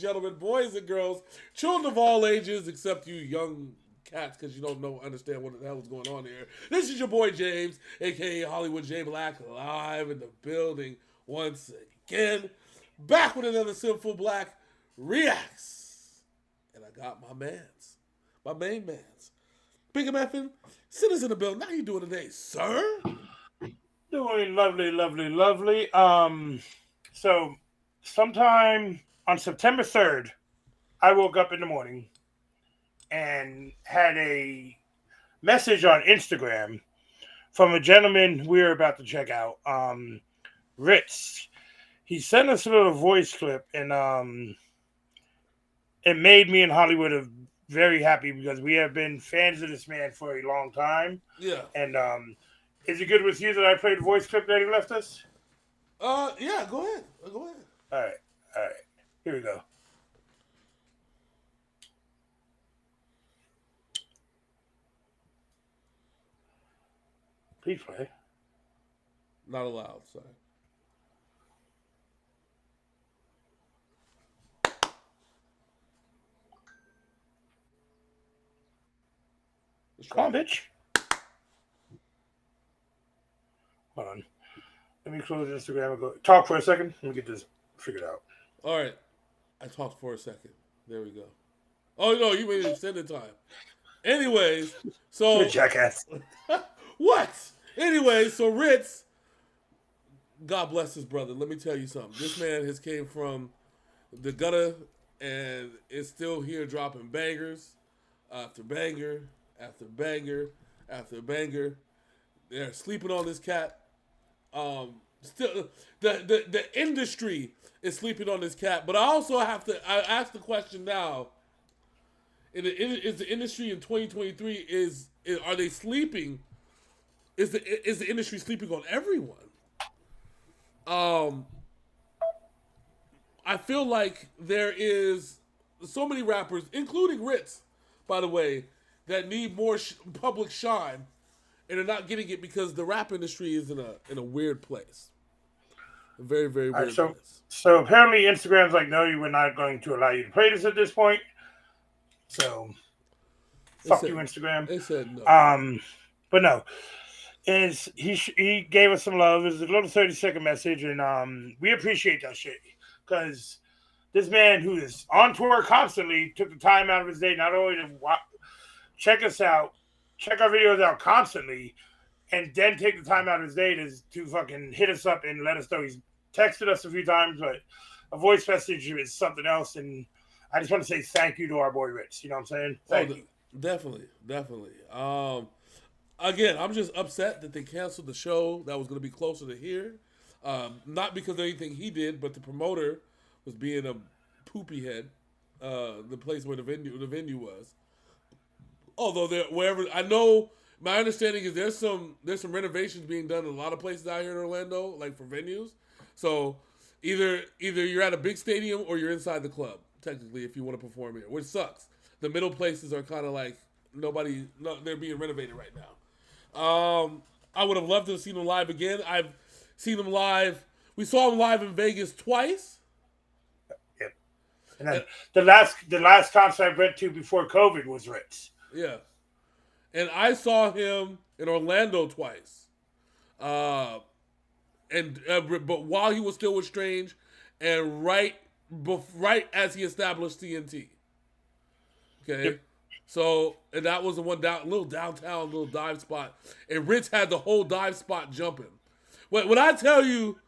gentlemen, boys and girls, children of all ages, except you young cats, because you don't understand what the hell is going on here. This is your boy James, aka Hollywood J Black, live in the building once again, back with another Synful Blaq reacts, and I got my main man's, Big Effin, sit us in the building. How you doing today, sir? Doing lovely, lovely, lovely. So sometime on September 3rd, I woke up in the morning and had a message on Instagram from a gentleman we're about to check out, RITTZ. He sent us a little voice clip, and it made me in Hollywood very happy because we have been fans of this man for a long time. Yeah. And is it good with you that I played the voice clip that he left us? Yeah, go ahead. Go ahead. All right. Here we go. Please play. Not allowed, sorry. Come on, bitch. Hold on. Let me close Instagram and go talk for a second. Let me get this figured out. All right. I talked for a second. There we go. Oh, no, you made extended time. Anyways, so... You're a jackass. What? Anyway, so RITTZ, God bless his brother. Let me tell you something. This man has came from the gutter and is still here dropping bangers after banger after banger after banger. They're sleeping on this cat. Still, the industry is sleeping on this cat. But I also have to ask the question now: is the industry in 2023 are they sleeping? Is the industry sleeping on everyone? I feel like there is so many rappers, including RITTZ, by the way, that need more public shine, and they're not getting it because the rap industry is in a weird place, a very, very weird place. So apparently Instagram's like, no, we're not going to allow you to play this at this point. So fuck you, Instagram. They said no. But no. He gave us some love. It was a little 30-second message, and we appreciate that shit because this man who is on tour constantly took the time out of his day not only to check us out, check our videos out constantly, and then take the time out of his day to fucking hit us up and let us know. He's texted us a few times, but a voice message is something else, and I just want to say thank you to our boy RITTZ. You know what I'm saying? Thank you. Definitely. Again, I'm just upset that they canceled the show that was going to be closer to here. Not because of anything he did, but the promoter was being a poopy head. The place where the venue was. Although wherever I know, my understanding is there's some renovations being done in a lot of places out here in Orlando, like for venues. So either you're at a big stadium or you're inside the club, technically, if you want to perform here, which sucks. The middle places are kind of like they're being renovated right now. I would have loved to have seen him live again. I've seen him live. We saw him live in Vegas twice. Yep. And then the last concert I went to before COVID was RITTZ. Yeah. And I saw him in Orlando twice. But while he was still with Strange, and right as he established TNT. Okay. Yep. So, and that was the one little downtown, little dive spot. And RITTZ had the whole dive spot jumping. When I tell you,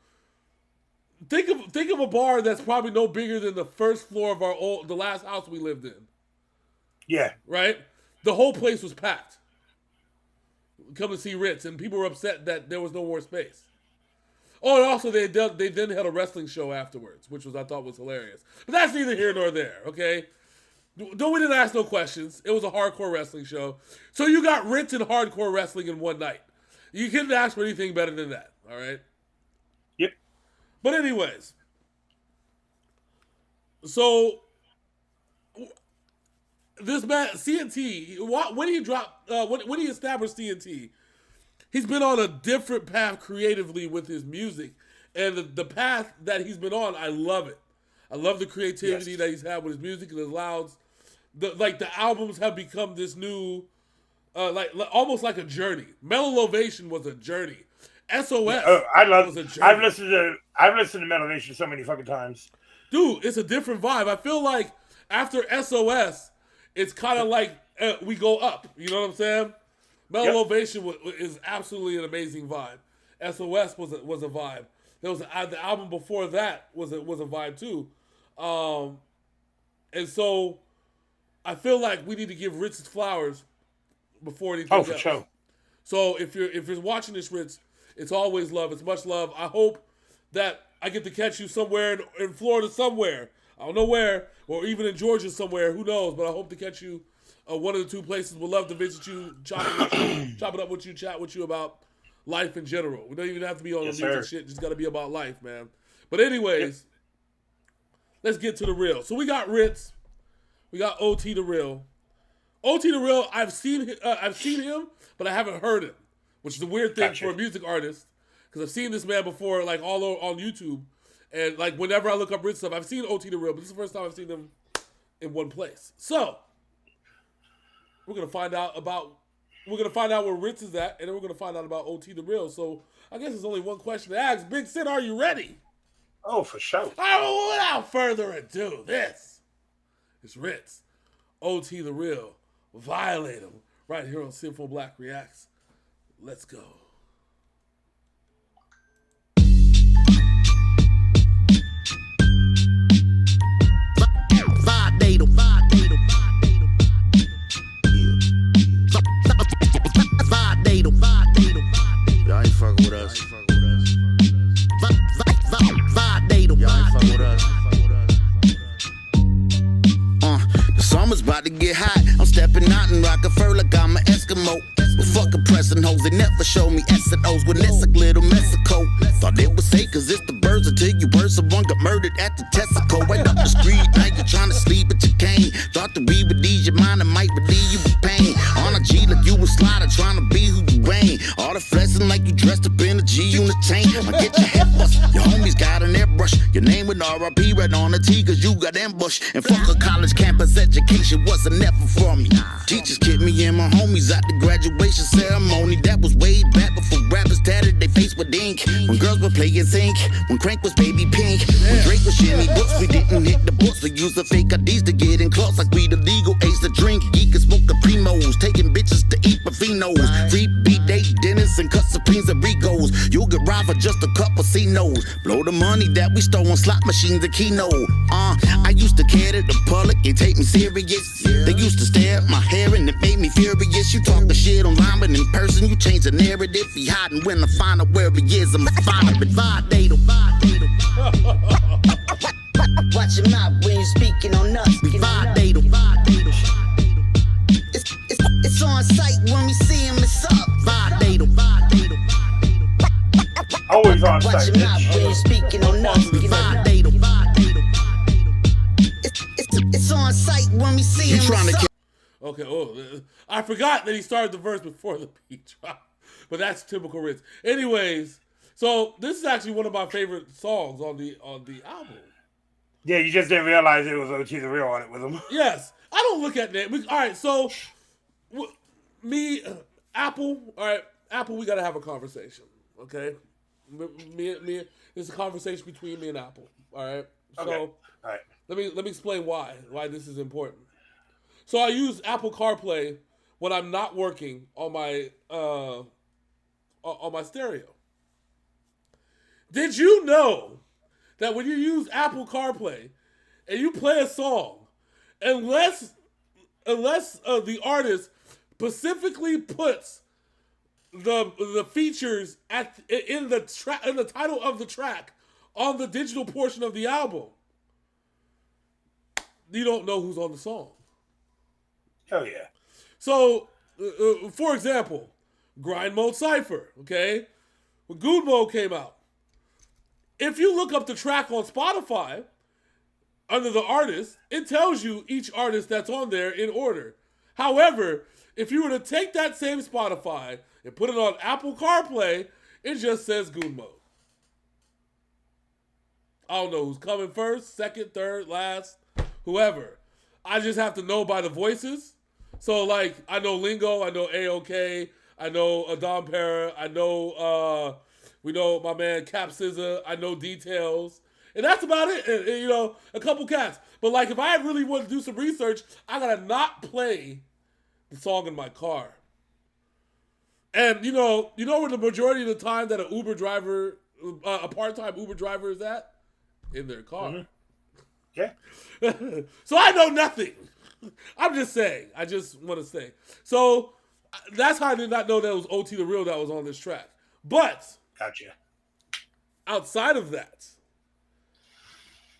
think of a bar that's probably no bigger than the first floor of the last house we lived in. Yeah. Right? The whole place was packed. Come to see RITTZ, and people were upset that there was no more space. Oh, and also they then had a wrestling show afterwards, which I thought was hilarious. But that's neither here nor there, okay? We didn't ask no questions. It was a hardcore wrestling show. So you got RITTZ and hardcore wrestling in one night. You couldn't ask for anything better than that, all right? Yep. But anyways, so this man, CNT, when he established CNT, he's been on a different path creatively with his music. And the path that he's been on, I love it. I love the creativity that he's had with his music and his louds. The albums have become this new, almost like a journey. Mellow Ovation was a journey. SOS was a journey. I've listened to Mellow Ovation so many fucking times. Dude, it's a different vibe. I feel like after SOS, it's kind of like we go up. You know what I'm saying? Mellow Ovation is absolutely an amazing vibe. SOS was a vibe. There was the album before that was a vibe too, and so I feel like we need to give RITTZ flowers before anything else. For sure. So if you're watching this, RITTZ, it's always love. It's much love. I hope that I get to catch you somewhere in Florida somewhere. I don't know where, or even in Georgia somewhere. Who knows? But I hope to catch you one of the two places. We'd love to visit you, chop it up with you, chat with you about life in general. We don't even have to be on the music shit. Just got to be about life, man. But anyways, let's get to the real. So we got RITTZ. We got OT the Real. OT the Real, I've seen him, but I haven't heard him, which is a weird thing for a music artist, because I've seen this man before, like all on YouTube, and like whenever I look up RITTZ stuff, I've seen OT the Real, but this is the first time I've seen him in one place. So we're gonna find out where RITTZ is at, and then we're gonna find out about OT the Real. So I guess there's only one question to ask. Big Sid, are you ready? Oh, for sure. Oh, without further ado, this is RITTZ, OT the Real, Violate him, right here on Synful Blaq Reacts. Let's go. Y'all ain't fucking with us. The summer's about to get hot. I'm stepping out in rock a fur like I'm an Eskimo. But fuck oppressing hoes, they never show me S and O's when it's a little Mexico. Thought they would say, cause it's the birds until you burst. Someone got murdered at the Texaco. Right up the street, now you trying to sleep, but you can't. Thought that we would ease your mind and might relieve you with pain. On a G like you was slider, trying to be who you ain't. All the flexing like you dressed up in a G-unit tank. I get your head bust, your homies got an airbrush. Your name with RIP right on the T, cause you got ambushed. And fuck a college campus education wasn't never for me. Teachers kicked me and my homies at the graduation ceremony. That was way back before rappers tatted their face with ink. When girls were playing zinc, when Crank was baby pink, when Drake was shimmy books, we didn't hit the books. We used the fake IDs to get in close, like we the legal age to drink. Geek and smoke the primos, taking bitches to eat buffenos. Free B-day dinners and cut supremes and Rigos. You'll get robbed for just a couple C-nos. Blow the money that we stole on slot machines and Keno. I used to care to the public and take me serious. They used to stare at my hair and it made me furious. You talk the shit online, but in person you change the narrative. He hiding when I find out where he is. I'ma find him and violate him. Watch your mouth when you're speaking on us. Violate him. It's on sight when we see him. It's up. Violate him. Always on Watch site. your mouth when you're speaking on us. Violate him. It's on sight when we see him. Okay, I forgot that he started the verse before the beat drop. But that's typical RITTZ. Anyways, so this is actually one of my favorite songs on the album. Yeah, you just didn't realize it was OT the Real on it with him. Yes. I don't look at that. All right, so Apple, all right, Apple, we got to have a conversation, okay? It's a conversation between me and Apple, all right? So Okay. All right. let me explain why this is important. So I use Apple CarPlay when I'm not working on my stereo. Did you know that when you use Apple CarPlay and you play a song, unless the artist specifically puts the features in the title of the track on the digital portion of the album, you don't know who's on the song. Hell yeah. So, for example, Grind Mode Cypher, okay? When Good Mode came out, if you look up the track on Spotify, under the artist, it tells you each artist that's on there in order. However, if you were to take that same Spotify and put it on Apple CarPlay, it just says Good Mode. I don't know who's coming first, second, third, last, whoever. I just have to know by the voices. So, like, I know Lingo, I know A-OK, I know Dom Pera, I know, we know my man Cap Scissor, I know Details. And that's about it. And, you know, a couple cats. But, like, if I really want to do some research, I got to not play the song in my car. And, you know where the majority of the time that an Uber driver, a part-time Uber driver is at? In their car. Mm-hmm. Yeah. So I know nothing. I'm just saying. I just want to say. So that's how I did not know that it was OT the Real that was on this track. But Gotcha. outside of that,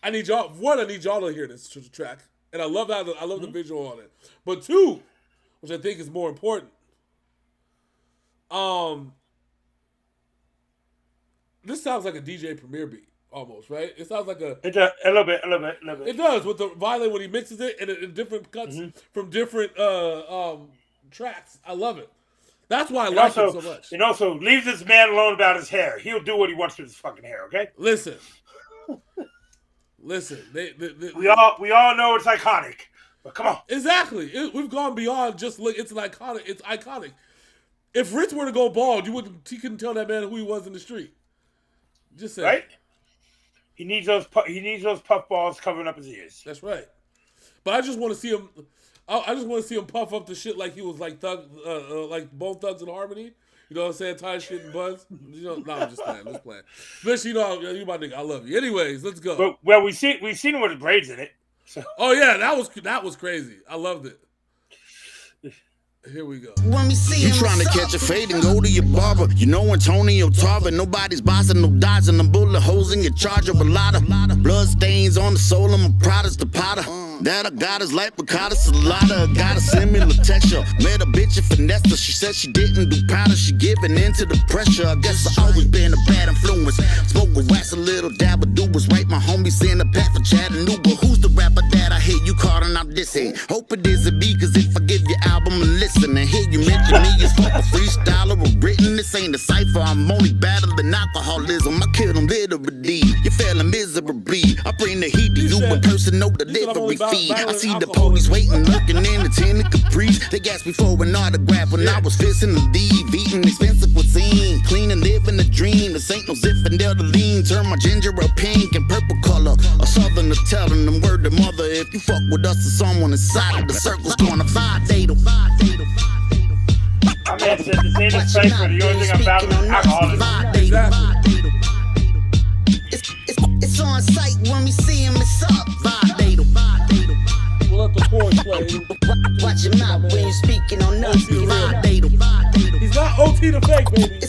I need y'all to hear this track. And I love the visual on it. But two, which I think is more important. This sounds like a DJ Premier beat. Almost, right? It sounds like a little bit. It does with the Violate when he mixes it and in different cuts from different tracks. I love it. That's why I like it so much. And also, leave this man alone about his hair. He'll do what he wants with his fucking hair. Okay? Listen. We all know it's iconic, but come on. Exactly. We've gone beyond just look. It's iconic. It's iconic. If RITTZ were to go bald, he couldn't tell that man who he was in the street. Just say right. He needs those puff balls covering up his ears. That's right. But I just want to see him. I just want to see him puff up the shit like he was like like Bone Thugs and Harmony. You know what I'm saying? Tie shit and buzz. I'm just playing. Just playing. But you know, you my nigga. I love you. Anyways, let's go. Well, we've seen him with the braids in it. So. Oh yeah, that was crazy. I loved it. Here we go. You trying to catch a fade and go to your barber. You know Antonio Tarver. Nobody's bossing, no dodging. Them bullet holes in your charger. A lot of blood stains on the soul of my Prada's the Potter. That I got is like Piccata Salada. Got a similar texture. Met a bitch at Finessa. She said she didn't do powder. She giving in to the pressure. I guess I always been a bad influence. Spoke with wax, a little dab of do was right. My homies in the path for Chattanooga. Who's the rapper that I hear you calling out this ain't? Hope it is a B, cause if I give your album a listen and hear you mention me as fuck a freestyler or written, this ain't a cipher. I'm only battling alcoholism. I killed him literally. You're failing miserably. I bring the heat to you in person, no delivery fee. I see the police waiting, looking in the tin Caprice. They asked me for an autograph when I was fisting the leave, eating expensive cuisine, clean and living a dream. This ain't no Zinfandel-Lean. Turn my ginger a pink and purple color. A southerner telling them word to mother. If you fuck with us or someone inside of the circle's gonna violate them. I mean, it's the same as cipher. The only thing I'm battling is alcoholism. Exactly. It's on site when we see him. It's up. Violate them. We'll let the chorus play. Watch him out when you're speaking on us. Violate them. He's not OT the fake, baby.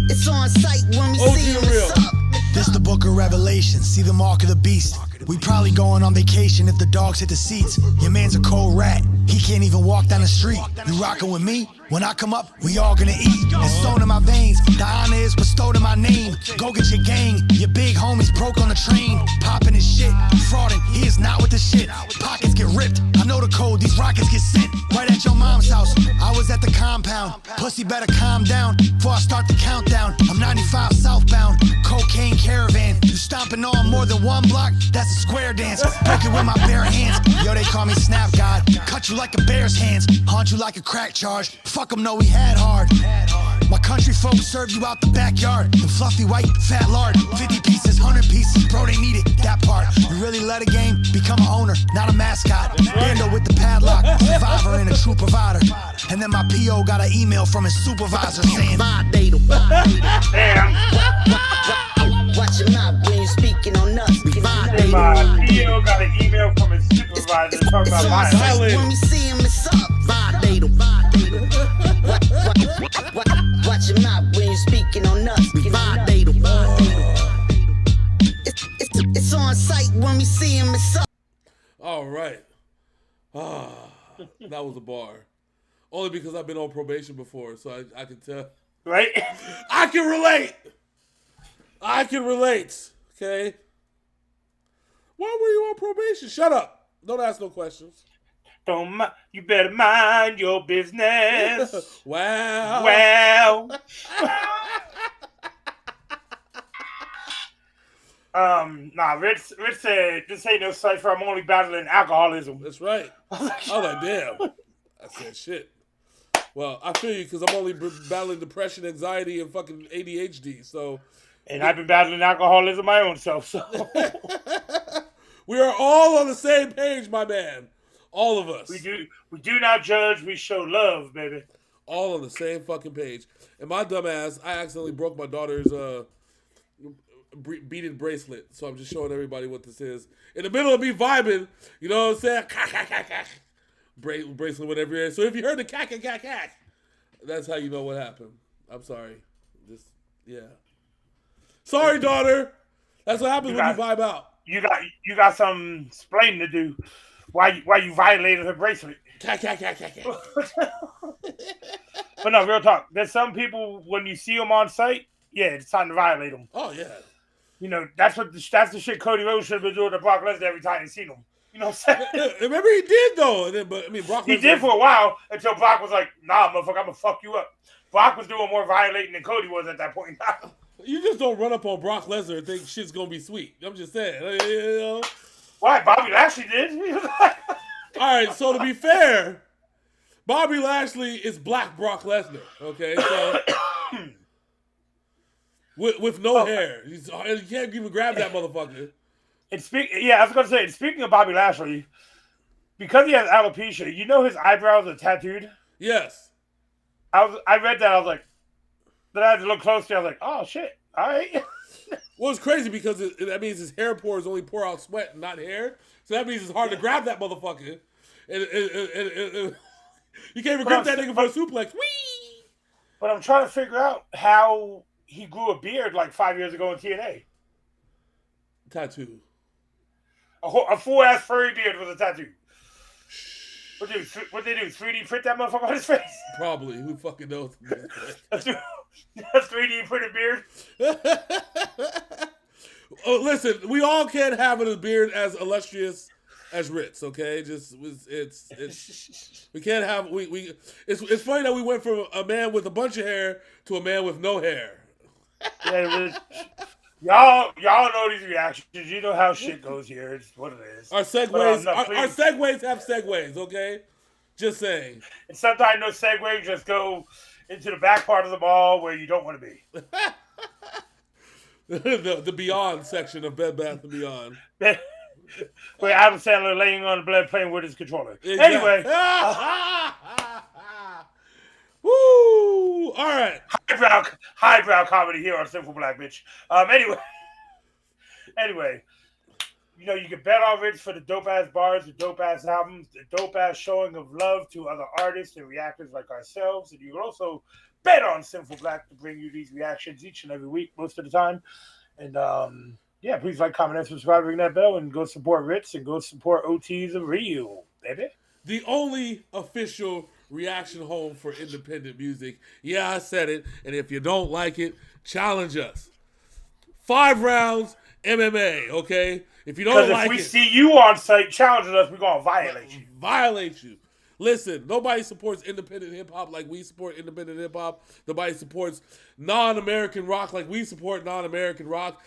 It's on site when we see him. It's up. This the book of Revelation, see the mark of the beast. We probably going on vacation if the dogs hit the seats. Your man's a cold rat, he can't even walk down the street. You rockin' with me? When I come up, we all gonna eat. It's stone in my veins, the honor is bestowed in my name. Go get your gang, your big homies broke on the train. Popping his shit, frauding, he is not with the shit. Pockets get ripped, I know the code, these rockets get sent. Right at your mom's house, I was at the compound. Pussy better calm down, before I start the countdown. I'm 95 southbound, cocaine caravan. You stomping on more than one block, that's a square dance. Break it with my bare hands, yo they call me Snap God. Cut you like a bear's hands, haunt you like a crack charge. Fuck them, no, we had hard. My country folks serve you out the backyard. The fluffy white fat lard, 50 pieces, 100 pieces, bro they need it, that part. You really let a game become an owner, not a mascot. Bando with the padlock, survivor and a true provider. And then my PO got an email from his supervisor saying Violate them. Damn. Watch him out when you're speaking on us. And my PO got an email from his supervisor talking about violence. When we see him, it's up. Violate him. Watch him out when you're speaking on us. Violate him. It's on site when we see him, it's up. All right. That was a bar. Only because I've been on probation before, so I can tell. Right? I can relate. Okay? Why were you on probation? Shut up. Don't ask no questions. You better mind your business. Wow. Rich said, this ain't no cipher. I'm only battling alcoholism. That's right. I was like, damn. I said, shit. Well, I feel you because I'm only battling depression, anxiety, and fucking ADHD. So, and I've been battling alcoholism my own self. So we are all on the same page, my man. All of us. We do not judge. We show love, baby. All on the same fucking page. And my dumb ass, I accidentally broke my daughter's beaded bracelet. So I'm just showing everybody what this is. In the middle of me vibing, you know what I'm saying? Bracelet went everywhere. So if you heard the cack, that's how you know what happened. I'm sorry. Yeah. Sorry, daughter. That's what happens when you vibe out. You got some explaining to do. Why you violated her bracelet? Cack. But no, real talk. There's some people when you see them on site, yeah, it's time to violate them. Oh yeah. You know that's the shit Cody Rhodes should have been doing to Brock Lesnar every time he seen him. You know what I'm saying? Remember he did though, Brock. He did for a while until Brock was like, "Nah, motherfucker, I'm gonna fuck you up." Brock was doing more violating than Cody was at that point in time. You just don't run up on Brock Lesnar and think shit's gonna be sweet. I'm just saying. You know? Why? Bobby Lashley did. All right, so to be fair, Bobby Lashley is Black Brock Lesnar. Okay, so with no hair, you can't even grab that motherfucker. I was gonna say. Speaking of Bobby Lashley, because he has alopecia, you know his eyebrows are tattooed. Yes. I read that. I was like, then I had to look closely. I was like, oh shit, all right. Well, it's crazy because that means his hair pores only pour out sweat and not hair. So that means it's hard to grab that motherfucker. And you can't even grab that nigga for a suplex. Whee! But I'm trying to figure out how he grew a beard like 5 years ago in TNA. Tattoo. A full ass furry beard with a tattoo. What they do? 3D print that motherfucker on his face? Probably. Who fucking knows? That's 3D printed beard. Oh, listen, we all can't have a beard as illustrious as RITTZ, okay? We can't have it's funny that we went from a man with a bunch of hair to a man with no hair. Yeah, y'all know these reactions. You know how shit goes here. It's what it is. Our segues our segues have segues, okay? Just saying. And sometimes those segues just go into the back part of the mall where you don't want to be. the Beyond section of Bed Bath & Beyond. Where Adam Sandler laying on the bed playing with his controller. Exactly. Anyway. Woo! All right. Highbrow comedy here on Synful Blaq, bitch. Anyway. You know, you can bet on RITTZ for the dope-ass bars, the dope-ass albums, the dope-ass showing of love to other artists and reactors like ourselves. And you can also bet on Synful Blaq to bring you these reactions each and every week, most of the time. And, please like, comment, and subscribe, ring that bell, and go support RITTZ and go support OTs of Rio, baby. The only official reaction home for independent music. Yeah, I said it. And if you don't like it, challenge us. 5 rounds, MMA, okay? If you don't like it. Because if we see you on site challenging us, we're going to violate you. Violate you. Listen, nobody supports independent hip-hop like we support independent hip-hop. Nobody supports non-American rock like we support non-American rock.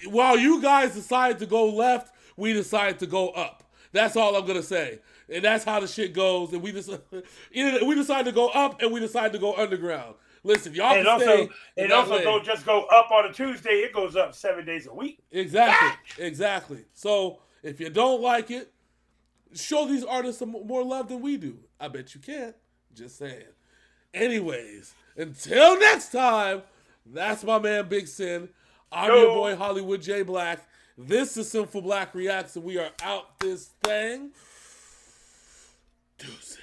While you guys decide to go left, we decide to go up. That's all I'm going to say. And that's how the shit goes. And we decide to go up and we decide to go underground. Listen, y'all can stay. It also don't just go up on a Tuesday. It goes up 7 days a week. Exactly. So if you don't like it, show these artists some more love than we do. I bet you can. Just saying. Anyways, until next time, that's my man Big Sin. I'm your boy Hollywood J Black. This is Synful Blaq Reacts, and we are out this thing. Deuces.